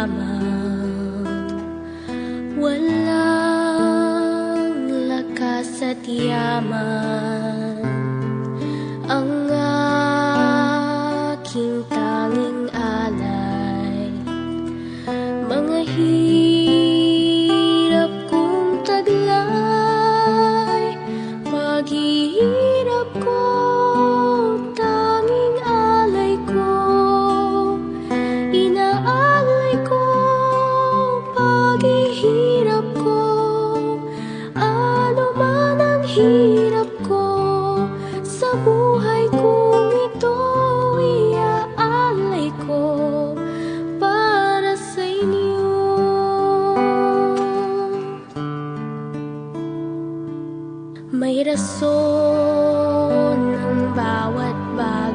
lamang, walang lakas at yaman. Ang aking tanging alay, mga hirap kong taglay, paghihirap ko, tanging alay ko, inaalay ko, paghihirap ko, ano man ang hirap ko sa buhay kong ito, iaalay ko para sa inyo. May rason ang bawat bagay